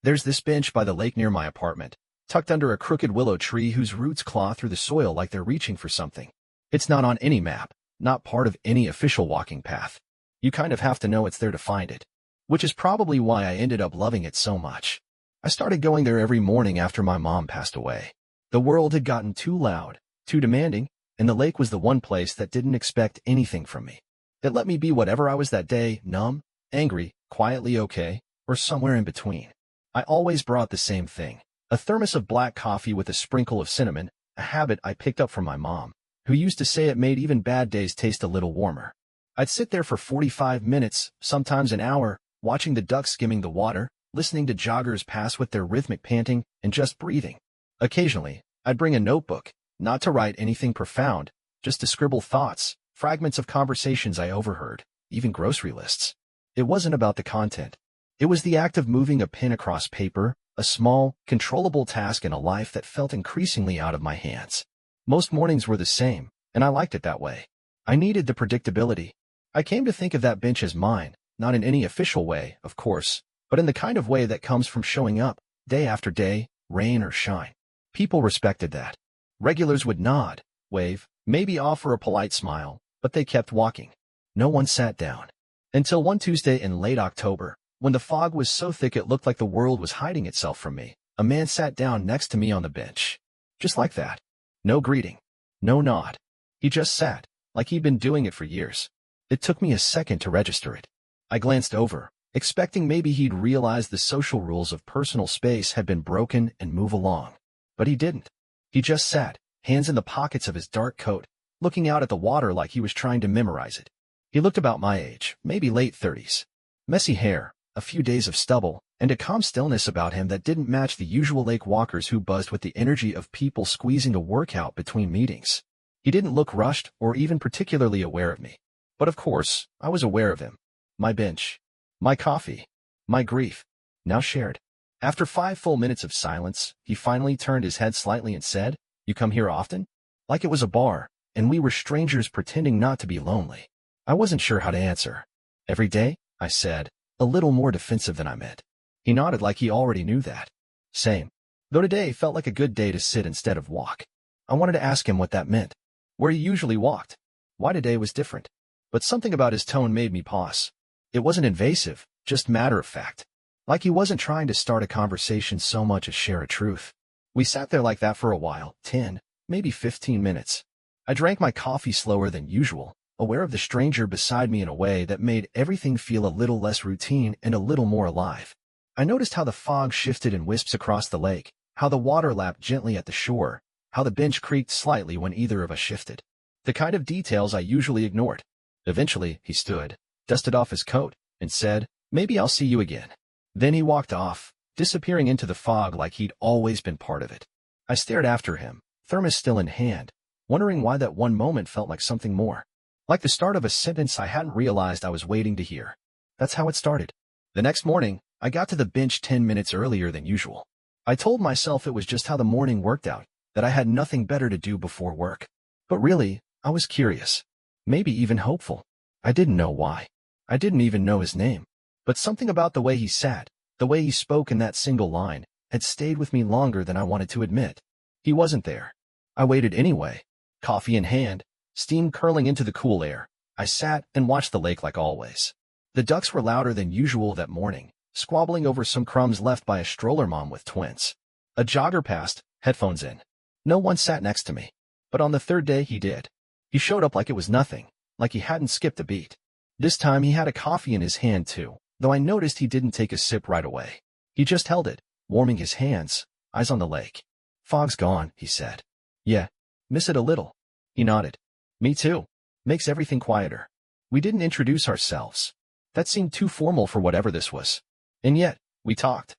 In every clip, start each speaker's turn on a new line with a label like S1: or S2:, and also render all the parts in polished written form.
S1: There's this bench by the lake near my apartment, tucked under a crooked willow tree whose roots claw through the soil like they're reaching for something. It's not on any map, not part of any official walking path. You kind of have to know it's there to find it, which is probably why I ended up loving it so much. I started going there every morning after my mom passed away. The world had gotten too loud, too demanding, and the lake was the one place that didn't expect anything from me. It let me be whatever I was that day, numb, angry, quietly okay, or somewhere in between. I always brought the same thing, a thermos of black coffee with a sprinkle of cinnamon, a habit I picked up from my mom, who used to say it made even bad days taste a little warmer. I'd sit there for 45 minutes, sometimes an hour, watching the ducks skimming the water, listening to joggers pass with their rhythmic panting, and just breathing. Occasionally, I'd bring a notebook, not to write anything profound, just to scribble thoughts, fragments of conversations I overheard, even grocery lists. It wasn't about the content. It was the act of moving a pen across paper, a small, controllable task in a life that felt increasingly out of my hands. Most mornings were the same, and I liked it that way. I needed the predictability. I came to think of that bench as mine, not in any official way, of course, but in the kind of way that comes from showing up, day after day, rain or shine. People respected that. Regulars would nod, wave, maybe offer a polite smile, but they kept walking. No one sat down. Until one Tuesday in late October, when the fog was so thick it looked like the world was hiding itself from me, a man sat down next to me on the bench. Just like that. No greeting. No nod. He just sat, like he'd been doing it for years. It took me a second to register it. I glanced over, expecting maybe he'd realize the social rules of personal space had been broken and move along. But he didn't. He just sat, hands in the pockets of his dark coat, looking out at the water like he was trying to memorize it. He looked about my age, maybe late 30s. Messy hair, a few days of stubble, and a calm stillness about him that didn't match the usual lake walkers who buzzed with the energy of people squeezing a workout between meetings. He didn't look rushed or even particularly aware of me. But of course, I was aware of him. My bench. My coffee. My grief. Now shared. After 5 full minutes of silence, he finally turned his head slightly and said, "You come here often?" Like it was a bar, and we were strangers pretending not to be lonely. I wasn't sure how to answer. "Every day?" I said, a little more defensive than I meant. He nodded like he already knew that. Same. Though today felt like a good day to sit instead of walk. I wanted to ask him what that meant. Where he usually walked. Why today was different. But something about his tone made me pause. It wasn't invasive, just matter-of-fact. Like he wasn't trying to start a conversation so much as share a truth. We sat there like that for a while, 10, maybe 15 minutes. I drank my coffee slower than usual, aware of the stranger beside me in a way that made everything feel a little less routine and a little more alive. I noticed how the fog shifted in wisps across the lake, how the water lapped gently at the shore, how the bench creaked slightly when either of us shifted. The kind of details I usually ignored. Eventually, he stood, dusted off his coat, and said, "Maybe I'll see you again." Then he walked off, disappearing into the fog like he'd always been part of it. I stared after him, thermos still in hand, wondering why that one moment felt like something more. Like the start of a sentence I hadn't realized I was waiting to hear. That's how it started. The next morning, I got to the bench 10 minutes earlier than usual. I told myself it was just how the morning worked out, that I had nothing better to do before work. But really, I was curious. Maybe even hopeful. I didn't know why. I didn't even know his name. But something about the way he sat, the way he spoke in that single line, had stayed with me longer than I wanted to admit. He wasn't there. I waited anyway. Coffee in hand, steam curling into the cool air, I sat and watched the lake like always. The ducks were louder than usual that morning, squabbling over some crumbs left by a stroller mom with twins. A jogger passed, headphones in. No one sat next to me. But on the third day he did. He showed up like it was nothing, like he hadn't skipped a beat. This time he had a coffee in his hand too, though I noticed he didn't take a sip right away. He just held it, warming his hands, eyes on the lake. "Fog's gone," he said. "Yeah. Miss it a little." He nodded. "Me too. Makes everything quieter." We didn't introduce ourselves. That seemed too formal for whatever this was. And yet, we talked.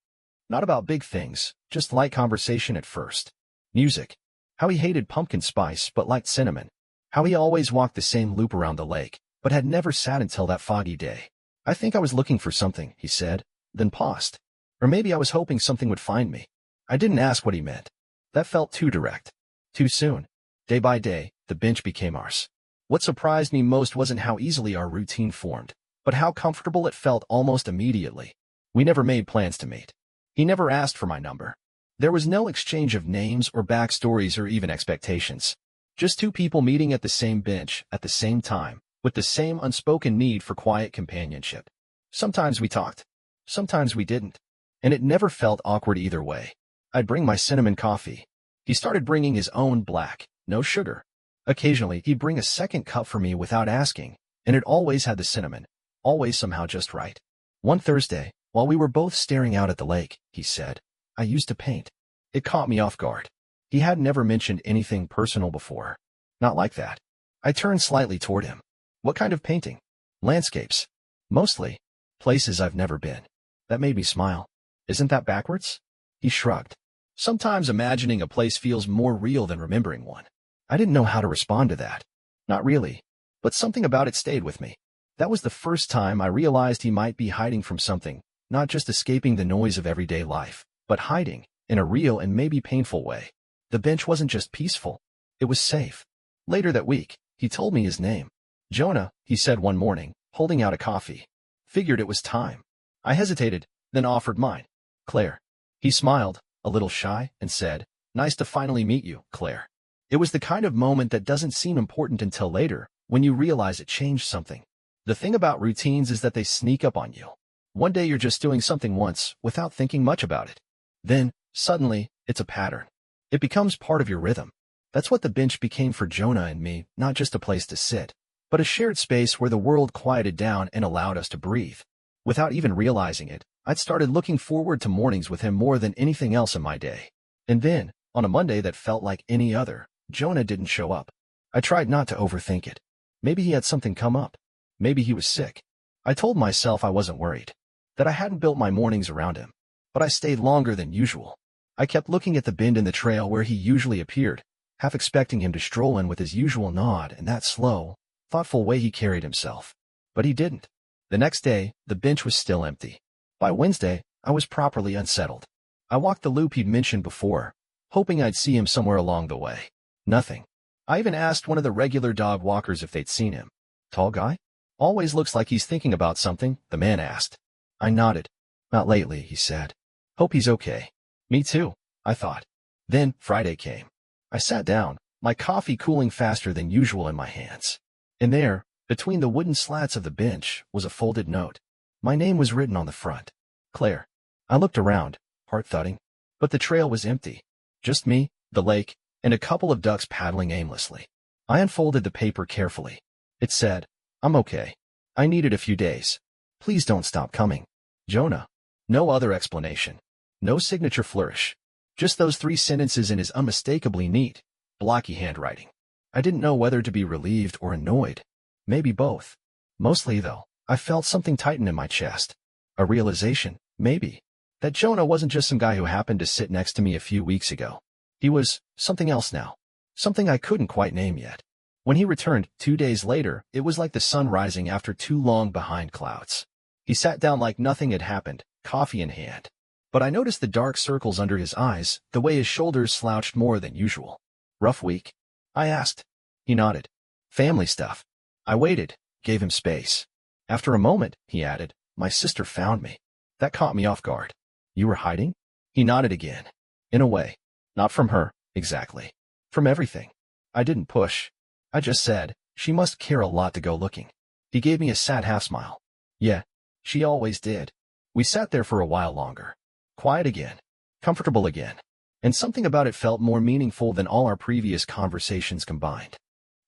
S1: Not about big things, just light conversation at first. Music. How he hated pumpkin spice but liked cinnamon. How he always walked the same loop around the lake, but had never sat until that foggy day. "I think I was looking for something," he said, then paused. Or maybe I was hoping something would find me. I didn't ask what he meant. That felt too direct. Too soon. Day by day, the bench became ours. What surprised me most wasn't how easily our routine formed, but how comfortable it felt almost immediately. We never made plans to meet. He never asked for my number. There was no exchange of names or backstories or even expectations. Just two people meeting at the same bench at the same time, with the same unspoken need for quiet companionship. Sometimes we talked. Sometimes we didn't. And it never felt awkward either way. I'd bring my cinnamon coffee. He started bringing his own black, no sugar. Occasionally, he'd bring a second cup for me without asking, and it always had the cinnamon, always somehow just right. One Thursday, while we were both staring out at the lake, he said, "I used to paint." It caught me off guard. He had never mentioned anything personal before. Not like that. I turned slightly toward him. "What kind of painting?" "Landscapes. Mostly. Places I've never been." That made me smile. "Isn't that backwards?" He shrugged. "Sometimes imagining a place feels more real than remembering one." I didn't know how to respond to that. Not really. But something about it stayed with me. That was the first time I realized he might be hiding from something, not just escaping the noise of everyday life, but hiding, in a real and maybe painful way. The bench wasn't just peaceful. It was safe. Later that week, he told me his name. "Jonah," he said one morning, holding out a coffee. Figured it was time. I hesitated, then offered mine. "Claire." He smiled, a little shy, and said, "Nice to finally meet you, Claire." It was the kind of moment that doesn't seem important until later, when you realize it changed something. The thing about routines is that they sneak up on you. One day you're just doing something once, without thinking much about it. Then, suddenly, it's a pattern. It becomes part of your rhythm. That's what the bench became for Jonah and me, not just a place to sit, but a shared space where the world quieted down and allowed us to breathe. Without even realizing it, I'd started looking forward to mornings with him more than anything else in my day. And then, on a Monday that felt like any other, Jonah didn't show up. I tried not to overthink it. Maybe he had something come up. Maybe he was sick. I told myself I wasn't worried, that I hadn't built my mornings around him. But I stayed longer than usual. I kept looking at the bend in the trail where he usually appeared, half expecting him to stroll in with his usual nod and that slow, thoughtful way he carried himself. But he didn't. The next day, the bench was still empty. By Wednesday, I was properly unsettled. I walked the loop he'd mentioned before, hoping I'd see him somewhere along the way. Nothing. I even asked one of the regular dog walkers if they'd seen him. "Tall guy? Always looks like he's thinking about something," the man asked. I nodded. "Not lately," he said. "Hope he's okay." Me too, I thought. Then Friday came. I sat down, my coffee cooling faster than usual in my hands. And there, between the wooden slats of the bench, was a folded note. My name was written on the front. Claire. I looked around, heart thudding. But the trail was empty. Just me, the lake, and a couple of ducks paddling aimlessly. I unfolded the paper carefully. It said, "I'm okay. I needed a few days. Please don't stop coming. Jonah." No other explanation. No signature flourish. Just those 3 sentences in his unmistakably neat, blocky handwriting. I didn't know whether to be relieved or annoyed. Maybe both. Mostly, though, I felt something tighten in my chest. A realization, maybe, that Jonah wasn't just some guy who happened to sit next to me a few weeks ago. He was something else now. Something I couldn't quite name yet. When he returned 2 days later, it was like the sun rising after too long behind clouds. He sat down like nothing had happened, coffee in hand. But I noticed the dark circles under his eyes, the way his shoulders slouched more than usual. "Rough week?" I asked. He nodded. "Family stuff." I waited, gave him space. After a moment, he added, "My sister found me." That caught me off guard. "You were hiding?" He nodded again. "In a way. Not from her, exactly. From everything." I didn't push. I just said, "She must care a lot to go looking." He gave me a sad half-smile. "Yeah, she always did." We sat there for a while longer. Quiet again. Comfortable again. And something about it felt more meaningful than all our previous conversations combined.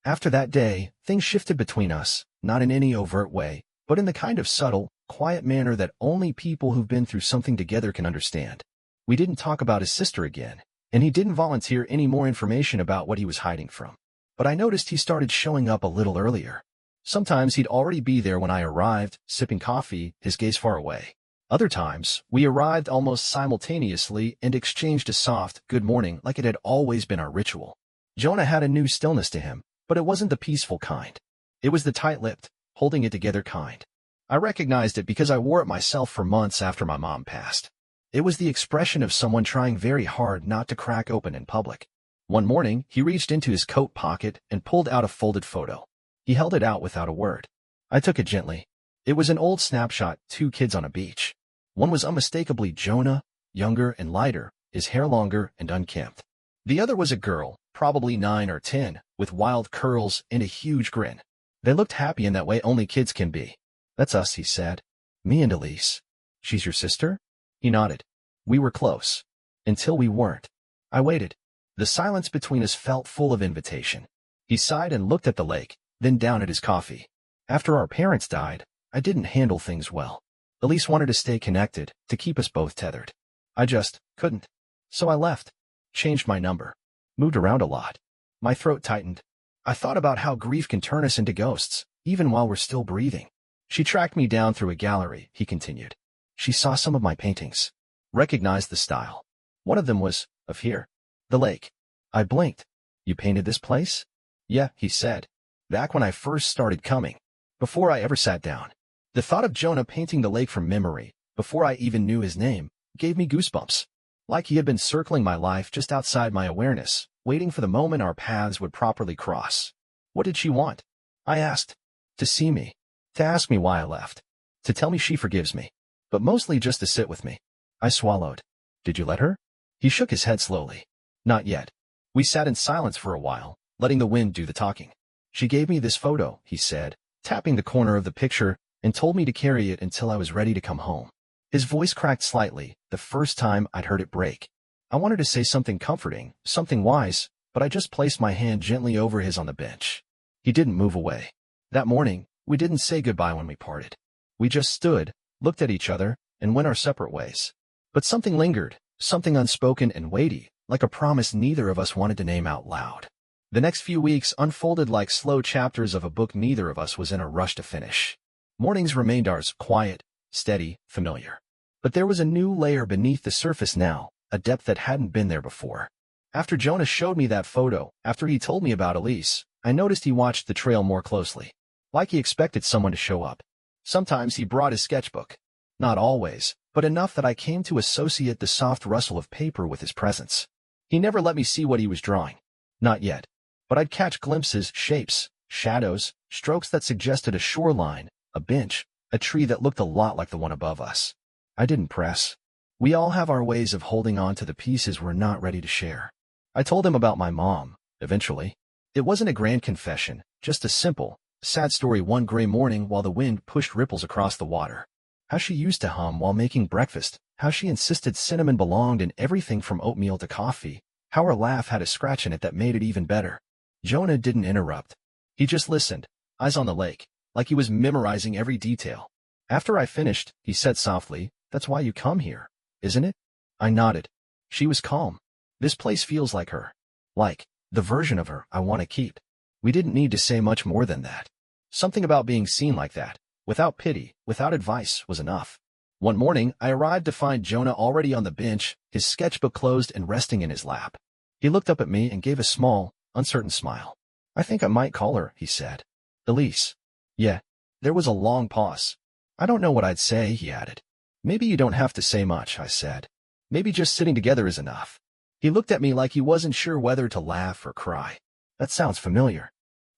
S1: After that day, things shifted between us, not in any overt way, but in the kind of subtle, quiet manner that only people who've been through something together can understand. We didn't talk about his sister again, and he didn't volunteer any more information about what he was hiding from. But I noticed he started showing up a little earlier. Sometimes he'd already be there when I arrived, sipping coffee, his gaze far away. Other times, we arrived almost simultaneously and exchanged a soft, good morning like it had always been our ritual. Jonah had a new stillness to him, but it wasn't the peaceful kind. It was the tight-lipped, holding it together kind. I recognized it because I wore it myself for months after my mom passed. It was the expression of someone trying very hard not to crack open in public. One morning, he reached into his coat pocket and pulled out a folded photo. He held it out without a word. I took it gently. It was an old snapshot, 2 kids on a beach. One was unmistakably Jonah, younger and lighter, his hair longer and unkempt. The other was a girl, probably 9 or 10, with wild curls and a huge grin. They looked happy in that way only kids can be. "That's us," he said. "Me and Elise." "She's your sister?" He nodded. We were close. Until we weren't. I waited. The silence between us felt full of invitation. He sighed and looked at the lake, then down at his coffee. After our parents died, I didn't handle things well. Elise wanted to stay connected, to keep us both tethered. I just couldn't. So I left. Changed my number. Moved around a lot. My throat tightened. I thought about how grief can turn us into ghosts, even while we're still breathing. She tracked me down through a gallery, he continued. She saw some of my paintings. Recognized the style. One of them was of here. The lake. I blinked. "You painted this place?" "Yeah," he said. "Back when I first started coming. Before I ever sat down." The thought of Jonah painting the lake from memory, before I even knew his name, gave me goosebumps. Like he had been circling my life just outside my awareness, waiting for the moment our paths would properly cross. What did she want? I asked. To see me. To ask me why I left. To tell me she forgives me. But mostly just to sit with me. I swallowed. "Did you let her?" He shook his head slowly. "Not yet." We sat in silence for a while, letting the wind do the talking. "She gave me this photo," he said, tapping the corner of the picture, and told me to carry it until I was ready to come home. His voice cracked slightly, the first time I'd heard it break. I wanted to say something comforting, something wise, but I just placed my hand gently over his on the bench. He didn't move away. That morning, we didn't say goodbye when we parted. We just stood, looked at each other, and went our separate ways. But something lingered, something unspoken and weighty, like a promise neither of us wanted to name out loud. The next few weeks unfolded like slow chapters of a book neither of us was in a rush to finish. Mornings remained ours, quiet, steady, familiar. But there was a new layer beneath the surface now, a depth that hadn't been there before. After Jonah showed me that photo, after he told me about Elise, I noticed he watched the trail more closely. Like he expected someone to show up. Sometimes he brought his sketchbook. Not always, but enough that I came to associate the soft rustle of paper with his presence. He never let me see what he was drawing. Not yet. But I'd catch glimpses, shapes, shadows, strokes that suggested a shoreline, a bench, a tree that looked a lot like the one above us. I didn't press. We all have our ways of holding on to the pieces we're not ready to share. I told him about my mom, eventually. It wasn't a grand confession, just a simple, sad story one gray morning while the wind pushed ripples across the water. How she used to hum while making breakfast, how she insisted cinnamon belonged in everything from oatmeal to coffee, how her laugh had a scratch in it that made it even better. Jonah didn't interrupt. He just listened, eyes on the lake, like he was memorizing every detail. After I finished, he said softly, "That's why you come here, isn't it?" I nodded. She was calm. This place feels like her. Like the version of her I want to keep. We didn't need to say much more than that. Something about being seen like that, without pity, without advice, was enough. One morning, I arrived to find Jonah already on the bench, his sketchbook closed and resting in his lap. He looked up at me and gave a small, uncertain smile. "I think I might call her," he said. "Elise." "Yeah." There was a long pause. "I don't know what I'd say," he added. "Maybe you don't have to say much," I said. "Maybe just sitting together is enough." He looked at me like he wasn't sure whether to laugh or cry. That sounds familiar.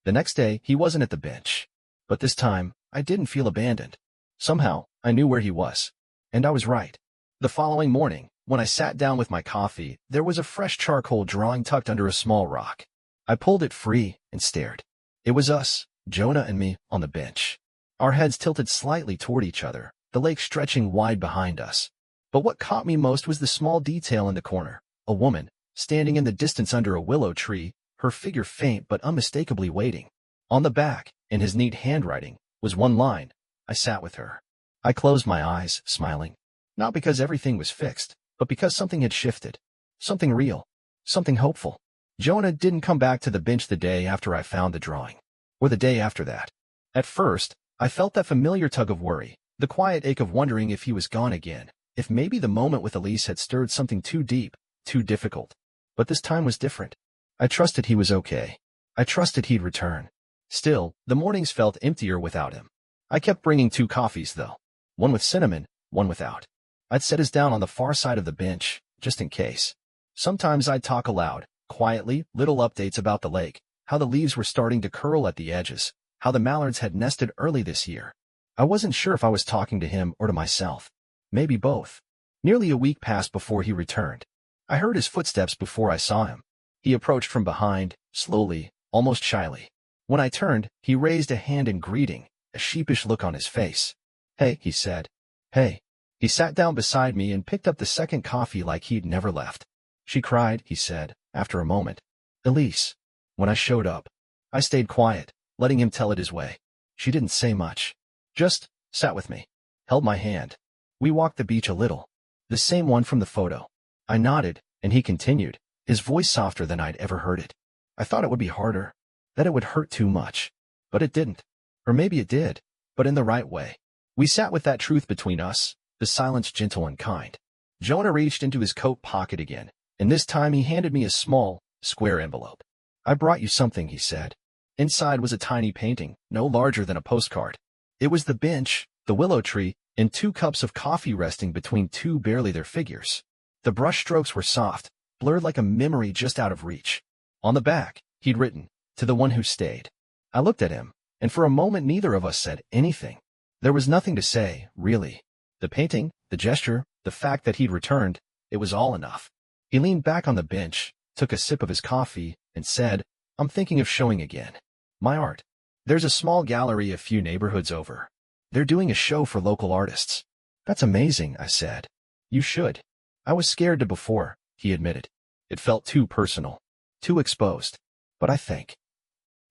S1: The next day, he wasn't at the bench. But this time, I didn't feel abandoned. Somehow, I knew where he was. And I was right. The following morning, when I sat down with my coffee, there was a fresh charcoal drawing tucked under a small rock. I pulled it free and stared. It was us, Jonah and me, on the bench. Our heads tilted slightly toward each other, the lake stretching wide behind us. But what caught me most was the small detail in the corner. A woman, standing in the distance under a willow tree, her figure faint but unmistakably waiting. On the back, in his neat handwriting, was one line, "I sat with her." I closed my eyes, smiling. Not because everything was fixed, but because something had shifted. Something real. Something hopeful. Jonah didn't come back to the bench the day after I found the drawing. Or the day after that. At first, I felt that familiar tug of worry, the quiet ache of wondering if he was gone again, if maybe the moment with Elise had stirred something too deep, too difficult. But this time was different. I trusted he was okay. I trusted he'd return. Still, the mornings felt emptier without him. I kept bringing 2 coffees, though. One with cinnamon, one without. I'd set his down on the far side of the bench, just in case. Sometimes I'd talk aloud, quietly, little updates about the lake, how the leaves were starting to curl at the edges, how the mallards had nested early this year. I wasn't sure if I was talking to him or to myself. Maybe both. Nearly a week passed before he returned. I heard his footsteps before I saw him. He approached from behind, slowly, almost shyly. When I turned, he raised a hand in greeting, a sheepish look on his face. "Hey," he said. "Hey." He sat down beside me and picked up the second coffee like he'd never left. "She cried," he said, after a moment. "Elise." When I showed up, I stayed quiet, letting him tell it his way. She didn't say much. Just sat with me, held my hand. We walked the beach a little. The same one from the photo. I nodded, and he continued, his voice softer than I'd ever heard it. I thought it would be harder, that it would hurt too much. But it didn't. Or maybe it did, but in the right way. We sat with that truth between us, the silence gentle and kind. Jonah reached into his coat pocket again, and this time he handed me a small, square envelope. "I brought you something," he said. Inside was a tiny painting, no larger than a postcard. It was the bench, the willow tree, and 2 cups of coffee resting between 2 barely their figures. The brush strokes were soft, blurred like a memory just out of reach. On the back, he'd written, "To the one who stayed." I looked at him, and for a moment neither of us said anything. There was nothing to say, really. The painting, the gesture, the fact that he'd returned, it was all enough. He leaned back on the bench, took a sip of his coffee, and said, "I'm thinking of showing again. My art. There's a small gallery a few neighborhoods over. They're doing a show for local artists." "That's amazing," I said. "You should." I was scared to before, he admitted. It felt too personal, too exposed. But I think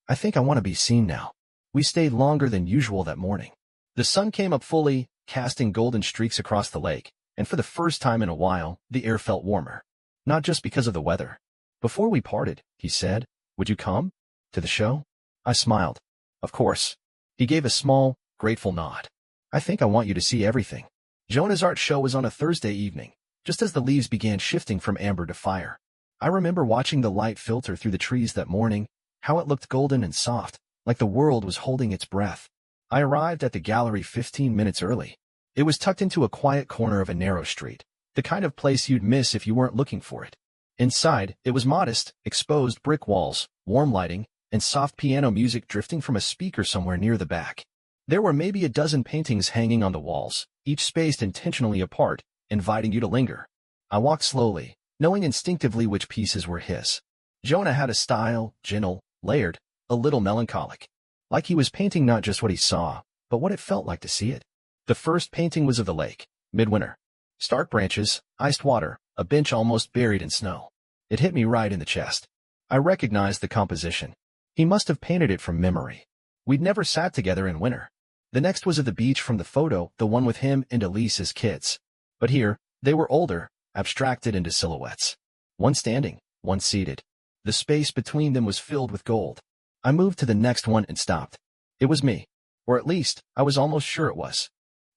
S1: I want to be seen now. We stayed longer than usual that morning. The sun came up fully, casting golden streaks across the lake, and for the first time in a while, the air felt warmer. Not just because of the weather. "Before we parted," he said, "would you come? To the show?" I smiled. "Of course." He gave a small, grateful nod. "I think I want you to see everything." Jonah's art show was on a Thursday evening, just as the leaves began shifting from amber to fire. I remember watching the light filter through the trees that morning, how it looked golden and soft, like the world was holding its breath. I arrived at the gallery 15 minutes early. It was tucked into a quiet corner of a narrow street, the kind of place you'd miss if you weren't looking for it. Inside, it was modest, exposed brick walls, warm lighting, and soft piano music drifting from a speaker somewhere near the back. There were maybe a dozen paintings hanging on the walls, each spaced intentionally apart, inviting you to linger. I walked slowly, knowing instinctively which pieces were his. Jonah had a style, gentle, layered, a little melancholic. Like he was painting not just what he saw, but what it felt like to see it. The first painting was of the lake, midwinter. Stark branches, iced water, a bench almost buried in snow. It hit me right in the chest. I recognized the composition. He must have painted it from memory. We'd never sat together in winter. The next was of the beach from the photo, the one with him and Elise as kids. But here, they were older, abstracted into silhouettes. One standing, one seated. The space between them was filled with gold. I moved to the next one and stopped. It was me. Or at least, I was almost sure it was.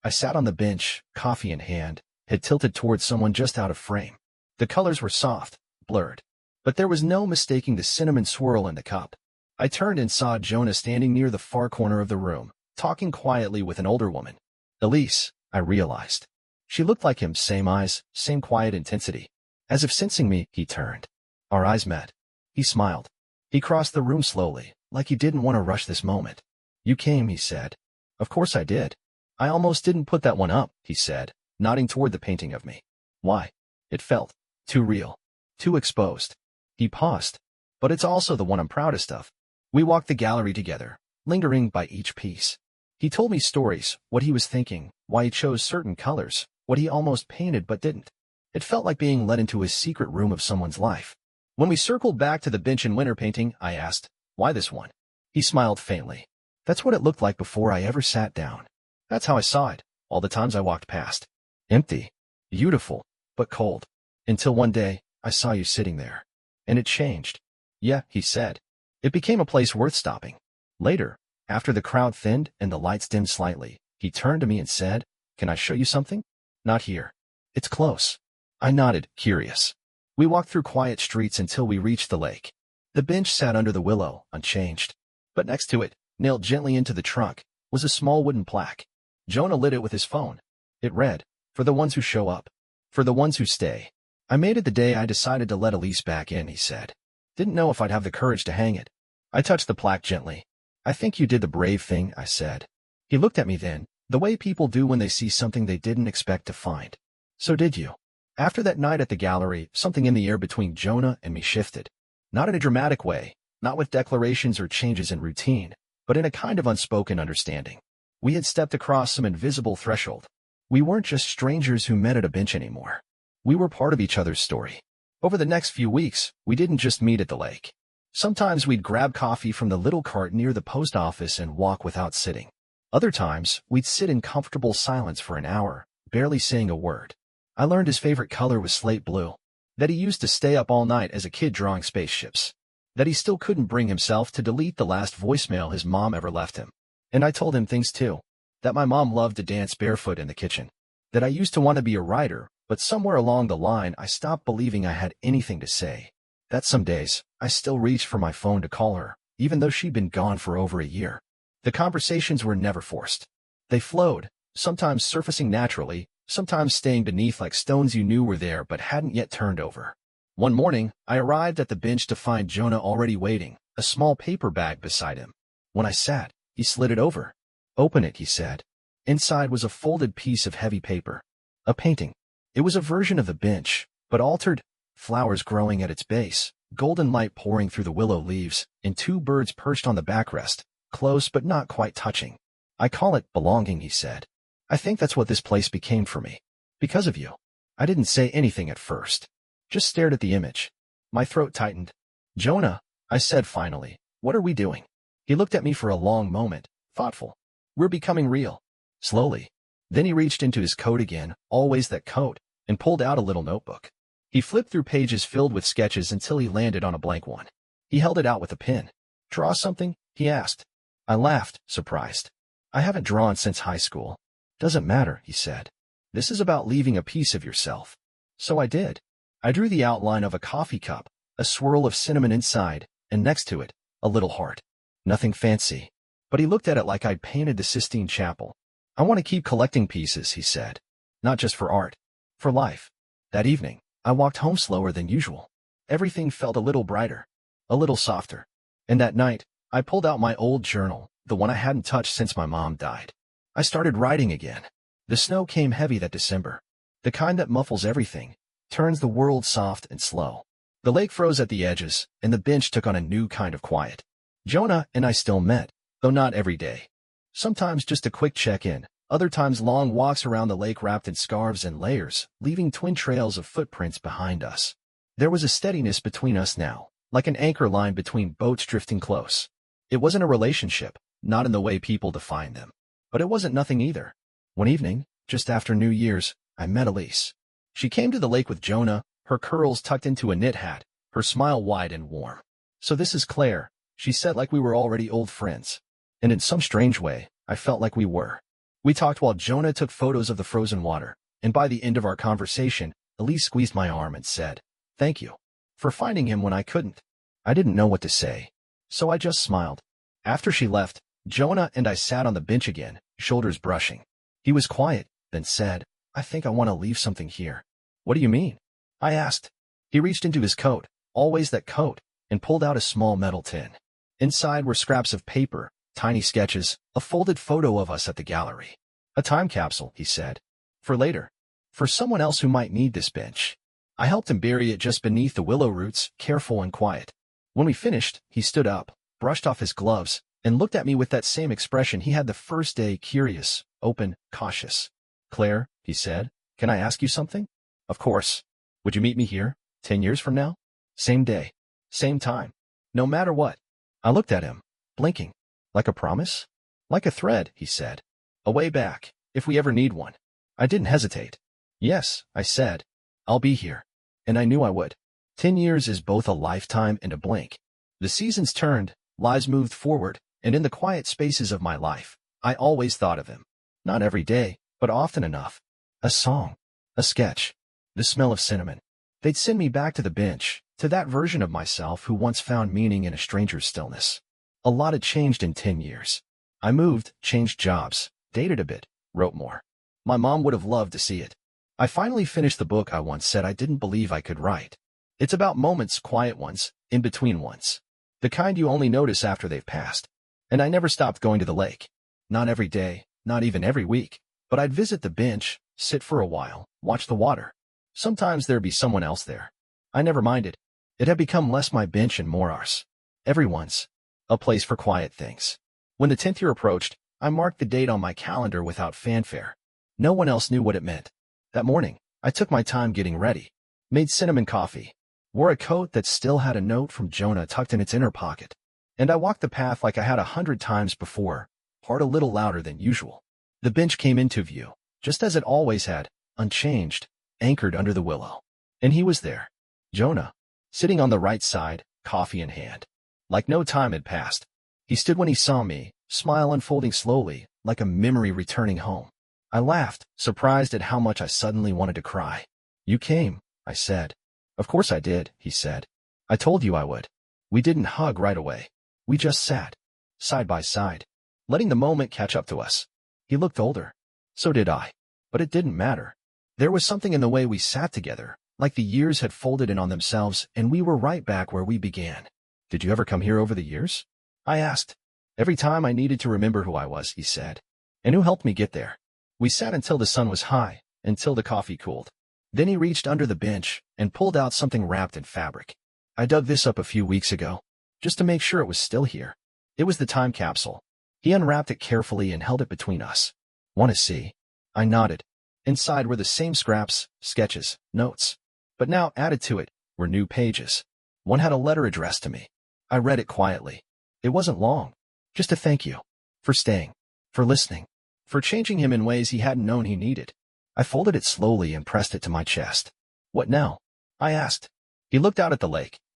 S1: I sat on the bench, coffee in hand, head tilted towards someone just out of frame. The colors were soft, blurred. But there was no mistaking the cinnamon swirl in the cup. I turned and saw Jonah standing near the far corner of the room, talking quietly with an older woman. Elise, I realized. She looked like him, same eyes, same quiet intensity. As if sensing me, he turned. Our eyes met. He smiled. He crossed the room slowly, like he didn't want to rush this moment. "You came," he said. "Of course I did." "I almost didn't put that one up," he said, nodding toward the painting of me. "Why?" It felt too real, too exposed. He paused. "But it's also the one I'm proudest of." We walked the gallery together, lingering by each piece. He told me stories, what he was thinking, why he chose certain colors, what he almost painted but didn't. It felt like being led into his secret room of someone's life. When we circled back to the bench and winter painting, I asked, "Why this one?" He smiled faintly. "That's what it looked like before I ever sat down. That's how I saw it, all the times I walked past. Empty. Beautiful, but cold. Until one day, I saw you sitting there. And it changed." "Yeah," he said. "It became a place worth stopping." Later, after the crowd thinned and the lights dimmed slightly, he turned to me and said, "Can I show you something?" "Not here. It's close." I nodded, curious. We walked through quiet streets until we reached the lake. The bench sat under the willow, unchanged. But next to it, nailed gently into the trunk, was a small wooden plaque. Jonah lit it with his phone. It read, "For the ones who show up. For the ones who stay." "I made it the day I decided to let Elise back in," he said. "Didn't know if I'd have the courage to hang it." I touched the plaque gently. "I think you did the brave thing," I said. He looked at me then, the way people do when they see something they didn't expect to find. So did you. After that night at the gallery, something in the air between Jonah and me shifted. Not in a dramatic way, not with declarations or changes in routine, but in a kind of unspoken understanding. We had stepped across some invisible threshold. We weren't just strangers who met at a bench anymore. We were part of each other's story. Over the next few weeks, we didn't just meet at the lake. Sometimes we'd grab coffee from the little cart near the post office and walk without sitting. Other times, we'd sit in comfortable silence for an hour, barely saying a word. I learned his favorite color was slate blue, that he used to stay up all night as a kid drawing spaceships, that he still couldn't bring himself to delete the last voicemail his mom ever left him. And I told him things too, that my mom loved to dance barefoot in the kitchen, that I used to want to be a writer, but somewhere along the line I stopped believing I had anything to say, that some days I still reached for my phone to call her, even though she'd been gone for over a year. The conversations were never forced. They flowed, sometimes surfacing naturally, sometimes staying beneath like stones you knew were there but hadn't yet turned over. One morning, I arrived at the bench to find Jonah already waiting, a small paper bag beside him. When I sat, he slid it over. "Open it," he said. Inside was a folded piece of heavy paper. A painting. It was a version of the bench, but altered, flowers growing at its base, golden light pouring through the willow leaves, and two birds perched on the backrest, close but not quite touching. "I call it belonging," he said. "I think that's what this place became for me. Because of you." I didn't say anything at first. Just stared at the image. My throat tightened. "Jonah," I said finally, "what are we doing?" He looked at me for a long moment, thoughtful. "We're becoming real." Slowly. Then he reached into his coat again, always that coat, and pulled out a little notebook. He flipped through pages filled with sketches until he landed on a blank one. He held it out with a pen. "Draw something?" he asked. I laughed, surprised. "I haven't drawn since high school." "Doesn't matter," he said. "This is about leaving a piece of yourself." So I did. I drew the outline of a coffee cup, a swirl of cinnamon inside, and next to it, a little heart. Nothing fancy. But he looked at it like I'd painted the Sistine Chapel. "I want to keep collecting pieces," he said. "Not just for art. For life." That evening, I walked home slower than usual. Everything felt a little brighter, a little softer. And that night, I pulled out my old journal, the one I hadn't touched since my mom died. I started writing again. The snow came heavy that December. The kind that muffles everything, turns the world soft and slow. The lake froze at the edges, and the bench took on a new kind of quiet. Jonah and I still met, though not every day. Sometimes just a quick check-in, other times long walks around the lake wrapped in scarves and layers, leaving twin trails of footprints behind us. There was a steadiness between us now, like an anchor line between boats drifting close. It wasn't a relationship, not in the way people define them. But it wasn't nothing either. One evening, just after New Year's, I met Elise. She came to the lake with Jonah, her curls tucked into a knit hat, her smile wide and warm. "So this is Claire," she said like we were already old friends. And in some strange way, I felt like we were. We talked while Jonah took photos of the frozen water, and by the end of our conversation, Elise squeezed my arm and said, "Thank you for finding him when I couldn't." I didn't know what to say, so I just smiled. After she left, Jonah and I sat on the bench again, shoulders brushing. He was quiet, then said, "I think I want to leave something here." "What do you mean?" I asked. He reached into his coat, always that coat, and pulled out a small metal tin. Inside were scraps of paper, tiny sketches, a folded photo of us at the gallery. "A time capsule," he said. "For later. For someone else who might need this bench." I helped him bury it just beneath the willow roots, careful and quiet. When we finished, he stood up, brushed off his gloves, and looked at me with that same expression he had the first day, curious, open, cautious. "Claire," he said, "can I ask you something?" "Of course. Would you meet me here, 10 years from now? Same day, same time, no matter what?" I looked at him, blinking. "Like a promise?" "Like a thread," he said. "A way back, if we ever need one." I didn't hesitate. "Yes," I said. "I'll be here." And I knew I would. 10 years is both a lifetime and a blink. The seasons turned, lives moved forward, and in the quiet spaces of my life, I always thought of him. Not every day, but often enough. A song, a sketch, the smell of cinnamon. They'd send me back to the bench, to that version of myself who once found meaning in a stranger's stillness. A lot had changed in 10 years. I moved, changed jobs, dated a bit, wrote more. My mom would have loved to see it. I finally finished the book I once said I didn't believe I could write. It's about moments, quiet ones, in-between ones. The kind you only notice after they've passed. And I never stopped going to the lake. Not every day, not even every week, but I'd visit the bench, sit for a while, watch the water. Sometimes there'd be someone else there. I never minded. It had become less my bench and more ours. Everyone's. A place for quiet things. When the 10th year approached, I marked the date on my calendar without fanfare. No one else knew what it meant. That morning, I took my time getting ready. Made cinnamon coffee. Wore a coat that still had a note from Jonah tucked in its inner pocket. And I walked the path like I had 100 times before, heart a little louder than usual. The bench came into view, just as it always had, unchanged, anchored under the willow. And he was there. Jonah. Sitting on the right side, coffee in hand. Like no time had passed. He stood when he saw me, smile unfolding slowly, like a memory returning home. I laughed, surprised at how much I suddenly wanted to cry. You came, I said. Of course I did, he said. I told you I would. We didn't hug right away. We just sat, side by side, letting the moment catch up to us. He looked older. So did I. But it didn't matter. There was something in the way we sat together, like the years had folded in on themselves and we were right back where we began. Did you ever come here over the years? I asked. Every time I needed to remember who I was, he said. And who helped me get there? We sat until the sun was high, until the coffee cooled. Then he reached under the bench and pulled out something wrapped in fabric. I dug this up a few weeks ago, just to make sure it was still here. It was the time capsule. He unwrapped it carefully and held it between us. Want to see? I nodded. Inside were the same scraps, sketches, notes. But now added to it were new pages. One had a letter addressed to me. I read it quietly. It wasn't long. Just a thank you. For staying. For listening. For changing him in ways he hadn't known he needed. I folded it slowly and pressed it to my chest. What now? I asked. He looked out at the lake.